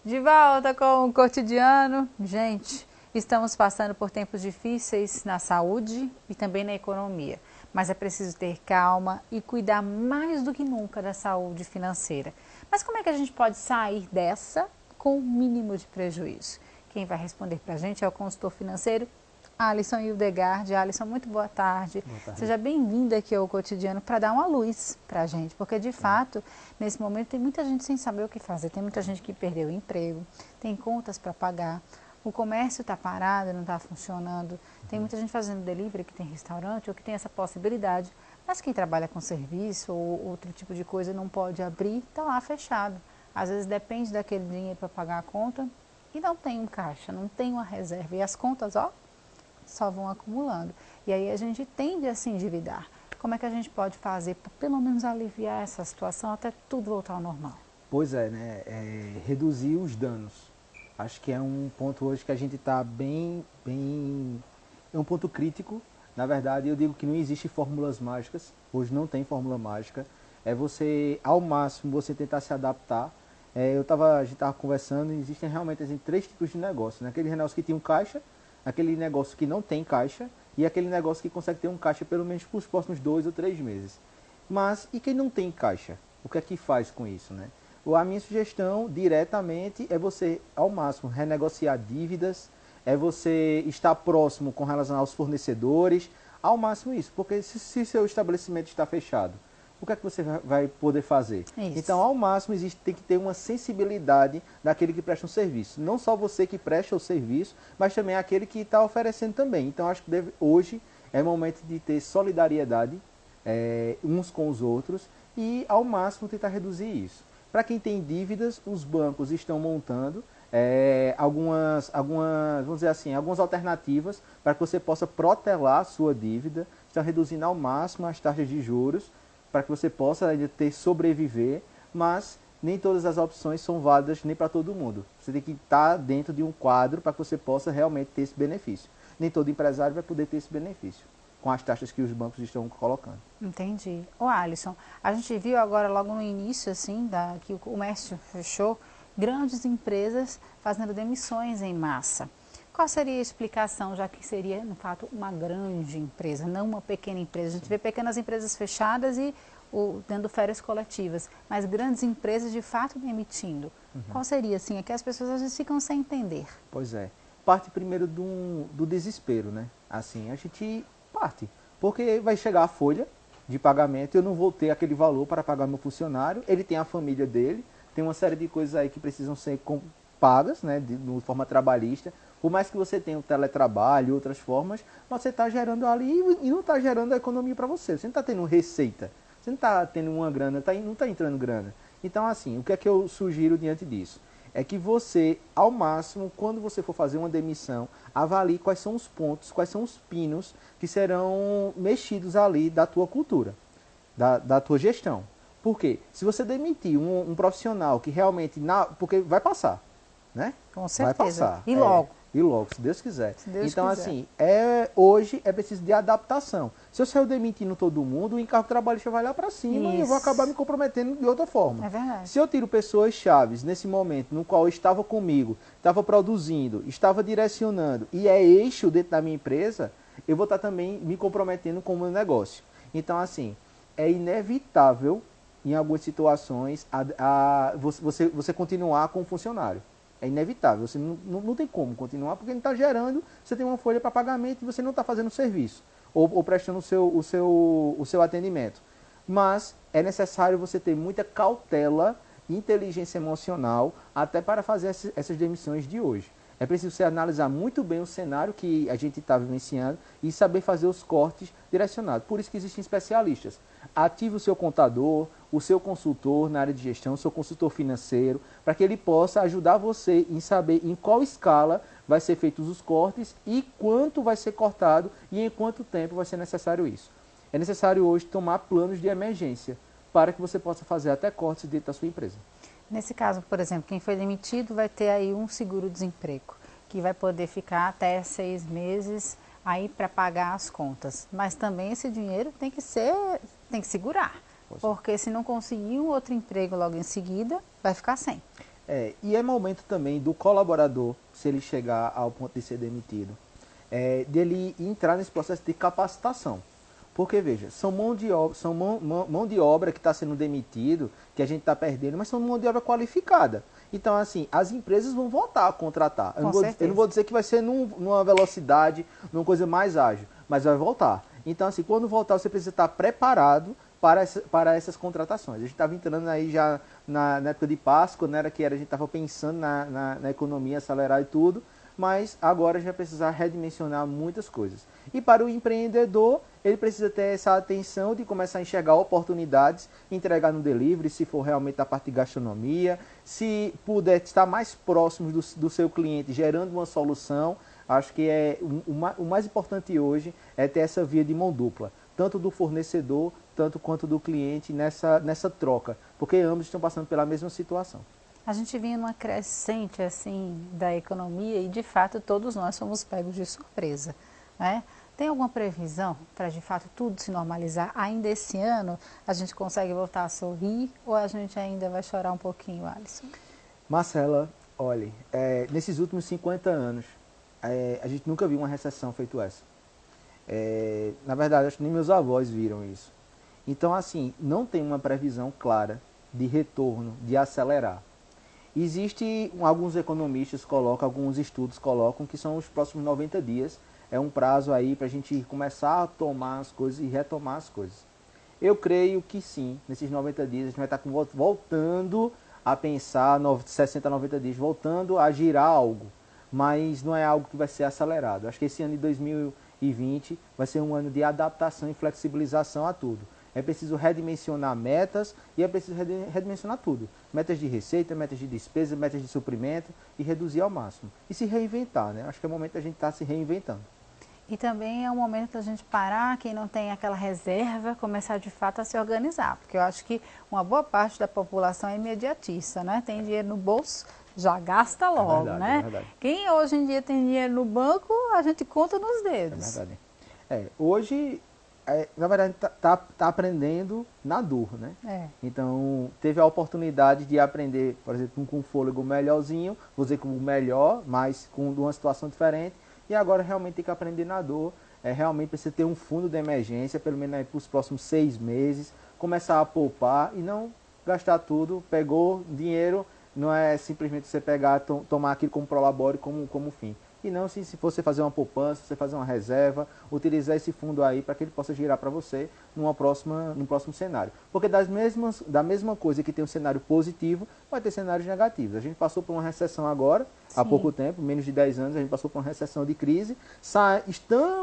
De volta com o cotidiano. Gente, estamos passando por tempos difíceis na saúde e também na economia. Mas é preciso ter calma e cuidar mais do que nunca da saúde financeira. Mas como é que a gente pode sair dessa com o mínimo de prejuízo? Quem vai responder para a gente é o consultor financeiro Alisson Hildegard. Alisson, muito boa tarde. Boa tarde. Seja bem-vindo aqui ao Cotidiano para dar uma luz para a gente, porque de fato, nesse momento tem muita gente sem saber o que fazer, tem muita gente que perdeu o emprego, tem contas para pagar, o comércio está parado, não está funcionando, tem muita gente fazendo delivery que tem restaurante ou que tem essa possibilidade, mas quem trabalha com serviço ou outro tipo de coisa não pode abrir, está lá fechado. Às vezes depende daquele dinheiro para pagar a conta e não tem um caixa, não tem uma reserva e as contas, ó, só vão acumulando. E aí a gente tende a se endividar. Como é que a gente pode fazer para pelo menos aliviar essa situação até tudo voltar ao normal? Pois é, né? Reduzir os danos. Acho que é um ponto hoje que a gente está é um ponto crítico. Na verdade, eu digo que não existe fórmulas mágicas. Hoje não tem fórmula mágica. É você, ao máximo, você tentar se adaptar. A gente estava conversando e existem realmente assim, 3 tipos de negócio, né? Aquele negócio que tem um caixa, aquele negócio que não tem caixa e aquele negócio que consegue ter um caixa pelo menos para os próximos 2 ou 3 meses. Mas e quem não tem caixa? O que é que faz com isso, né? A minha sugestão diretamente é você, ao máximo, renegociar dívidas, é você estar próximo com relação aos fornecedores, ao máximo isso, porque se seu estabelecimento está fechado, o que é que você vai poder fazer? Isso. Então, ao máximo, tem que ter uma sensibilidade daquele que presta um serviço. Não só você que presta o serviço, mas também aquele que está oferecendo também. Então, acho que hoje é momento de ter solidariedade uns com os outros e, ao máximo, tentar reduzir isso. Para quem tem dívidas, os bancos estão montando vamos dizer assim, algumas alternativas para que você possa protelar a sua dívida. Estão reduzindo ao máximo as taxas de juros, para que você possa ainda sobreviver, mas nem todas as opções são válidas nem para todo mundo. Você tem que estar dentro de um quadro para que você possa realmente ter esse benefício. Nem todo empresário vai poder ter esse benefício, com as taxas que os bancos estão colocando. Entendi. Ô Alisson, a gente viu agora logo no início, assim, que o comércio fechou, grandes empresas fazendo demissões em massa. Qual seria a explicação, já que seria, no fato, uma grande empresa, não uma pequena empresa? A gente vê pequenas empresas fechadas e tendo férias coletivas, mas grandes empresas, de fato, demitindo. Qual seria, assim? É que as pessoas às vezes ficam sem entender. Pois é. Parte primeiro do desespero, né? Assim, a gente parte. Porque vai chegar a folha de pagamento, eu não vou ter aquele valor para pagar meu funcionário, ele tem a família dele, tem uma série de coisas aí que precisam ser pagas, né, de forma trabalhista. Por mais que você tenha o teletrabalho e outras formas, mas você está gerando ali e não está gerando a economia para você. Você não está tendo receita, você não está tendo uma grana, não está entrando grana. Então, assim, o que é que eu sugiro diante disso? É que você, ao máximo, quando você for fazer uma demissão, avalie quais são os pontos, quais são os pinos que serão mexidos ali da tua cultura, da tua gestão. Por quê? Se você demitir um profissional que realmente... porque vai passar, né? Com certeza. Vai passar. E logo. E logo, se Deus quiser. Se Deus então, quiser. assim, hoje é preciso de adaptação. Se eu sair demitindo todo mundo, o encargo trabalhista vai lá para cima Isso. e eu vou acabar me comprometendo de outra forma. É verdade. Se eu tiro pessoas chaves nesse momento no qual estava comigo, estava produzindo, estava direcionando e é eixo dentro da minha empresa, eu vou estar também me comprometendo com o meu negócio. Então, assim, é inevitável, em algumas situações, você continuar com o funcionário. É inevitável, você não tem como continuar, porque ele está gerando, você tem uma folha para pagamento e você não está fazendo o serviço, ou prestando o seu atendimento. Mas é necessário você ter muita cautela, inteligência emocional, até para fazer essas demissões de hoje. É preciso você analisar muito bem o cenário que a gente está vivenciando e saber fazer os cortes direcionados. Por isso que existem especialistas. Ative o seu contador, o seu consultor na área de gestão, o seu consultor financeiro, para que ele possa ajudar você em saber em qual escala vai ser feitos os cortes e quanto vai ser cortado e em quanto tempo vai ser necessário isso. É necessário hoje tomar planos de emergência para que você possa fazer até cortes dentro da sua empresa. Nesse caso, por exemplo, quem foi demitido vai ter aí um seguro-desemprego, que vai poder ficar até 6 meses aí para pagar as contas. Mas também esse dinheiro tem que segurar, porque se não conseguir um outro emprego logo em seguida, vai ficar sem. E é momento também do colaborador, se ele chegar ao ponto de ser demitido, dele entrar nesse processo de capacitação. Porque, veja, são mão de obra que está sendo demitido, que a gente está perdendo, mas são mão de obra qualificada. Então, assim, as empresas vão voltar a contratar. Eu não vou dizer que vai ser numa velocidade, numa coisa mais ágil, mas vai voltar. Então, assim, quando voltar, você precisa estar preparado para essas contratações. A gente estava entrando aí já na época de Páscoa, né, a gente estava pensando na economia, acelerar e tudo, mas agora já precisa redimensionar muitas coisas. E para o empreendedor, ele precisa ter essa atenção de começar a enxergar oportunidades, entregar no delivery, se for realmente a parte de gastronomia, se puder estar mais próximo do seu cliente, gerando uma solução. Acho que o mais importante hoje é ter essa via de mão dupla, tanto do fornecedor, tanto quanto do cliente nessa troca, porque ambos estão passando pela mesma situação. A gente vinha numa crescente assim da economia e de fato todos nós somos pegos de surpresa, né? Tem alguma previsão para de fato tudo se normalizar? Ainda esse ano a gente consegue voltar a sorrir ou a gente ainda vai chorar um pouquinho, Alisson? Marcela, olhe, nesses últimos 50 anos, a gente nunca viu uma recessão feito essa. Na verdade, acho que nem meus avós viram isso. Então, assim, não tem uma previsão clara de retorno, de acelerar. Existe, alguns economistas colocam, alguns estudos colocam que são os próximos 90 dias, é um prazo aí para a gente começar a tomar as coisas e retomar as coisas. Eu creio que sim, nesses 90 dias a gente vai estar voltando a pensar, 60, 90 dias, voltando a girar algo, mas não é algo que vai ser acelerado. Acho que esse ano de 2020 vai ser um ano de adaptação e flexibilização a tudo. É preciso redimensionar metas e é preciso redimensionar tudo. Metas de receita, metas de despesa, metas de suprimento e reduzir ao máximo. E se reinventar, né? Acho que é o momento da gente estar se reinventando. E também é o momento da gente parar, quem não tem aquela reserva, começar de fato a se organizar. Porque eu acho que uma boa parte da população é imediatista, né? Tem dinheiro no bolso, já gasta logo, verdade, né? É verdade. Quem hoje em dia tem dinheiro no banco, a gente conta nos dedos. É verdade. Hoje, na verdade, tá aprendendo na dor, né? Então, teve a oportunidade de aprender, por exemplo, com um fôlego melhorzinho, vou dizer como melhor, mas com uma situação diferente. E agora realmente tem que aprender na dor, realmente precisa ter um fundo de emergência, pelo menos para os próximos 6 meses, começar a poupar e não gastar tudo, pegou dinheiro, não é simplesmente você pegar, tomar aquilo como prolabore, como fim. E não, se você fazer uma poupança, você fazer uma reserva, utilizar esse fundo aí para que ele possa girar para você num próximo cenário. Porque da mesma coisa que tem um cenário positivo, vai ter cenários negativos. A gente passou por uma recessão agora, há pouco tempo, menos de 10 anos, a gente passou por uma recessão de crise.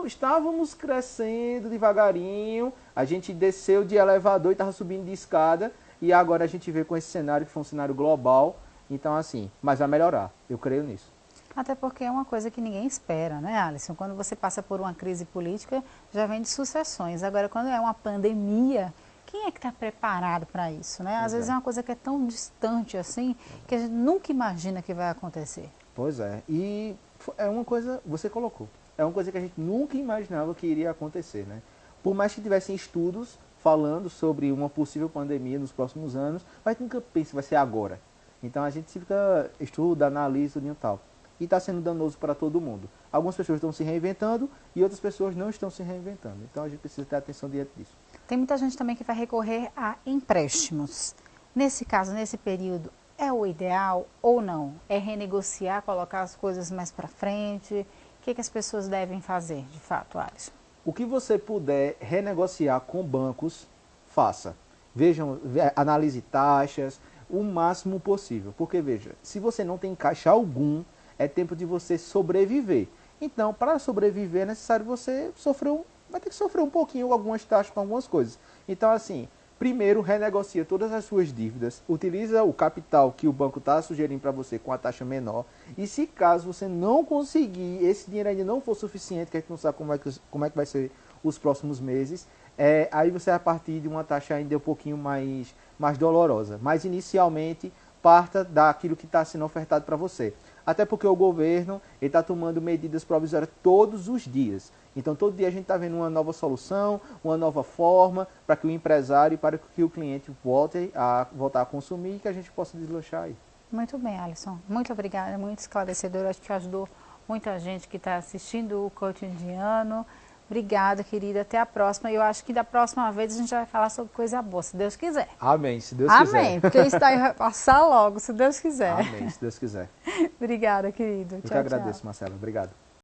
Estávamos crescendo devagarinho, a gente desceu de elevador e estava subindo de escada, e agora a gente vê com esse cenário, que foi um cenário global. Então, assim, mas vai melhorar, eu creio nisso. Até porque é uma coisa que ninguém espera, né, Alisson? Quando você passa por uma crise política, já vem de sucessões. Agora, quando é uma pandemia, quem é que está preparado para isso, né? Às vezes é uma coisa que é tão distante assim, que a gente nunca imagina que vai acontecer. Pois é, e é uma coisa, você colocou, é uma coisa que a gente nunca imaginava que iria acontecer, né? Por mais que tivessem estudos falando sobre uma possível pandemia nos próximos anos, mas nunca pensa que vai ser agora. Então a gente fica, estuda, analisa e tal. E está sendo danoso para todo mundo. Algumas pessoas estão se reinventando e outras pessoas não estão se reinventando. Então a gente precisa ter atenção diante disso. Tem muita gente também que vai recorrer a empréstimos. Nesse caso, nesse período, é o ideal ou não? É renegociar, colocar as coisas mais para frente? O que as pessoas devem fazer, de fato, Alisson? O que você puder renegociar com bancos, faça. Vejam, analise taxas, o máximo possível. Porque, veja, se você não tem caixa algum, é tempo de você sobreviver. Então, para sobreviver é necessário você vai ter que sofrer um pouquinho algumas taxas com algumas coisas. Então, assim, primeiro renegocia todas as suas dívidas, utiliza o capital que o banco está sugerindo para você com a taxa menor. E se caso você não conseguir, esse dinheiro ainda não for suficiente, que a gente não sabe como é que vai ser os próximos meses, aí você vai partir de uma taxa ainda um pouquinho mais dolorosa. Mas inicialmente, parta daquilo que está sendo ofertado para você. Até porque o governo está tomando medidas provisórias todos os dias. Então, todo dia a gente está vendo uma nova solução, uma nova forma para que o empresário e para que o cliente voltar a consumir e que a gente possa deslanchar aí. Muito bem, Alisson. Muito obrigada, muito esclarecedor. Acho que ajudou muita gente que está assistindo o Cotidiano. Obrigada, querida. Até a próxima. E eu acho que da próxima vez a gente vai falar sobre coisa boa, se Deus quiser. Amém, se Deus quiser. Amém, porque isso daí vai passar logo, se Deus quiser. Amém, se Deus quiser. Obrigada, querido. Eu que agradeço, Marcela. Obrigado.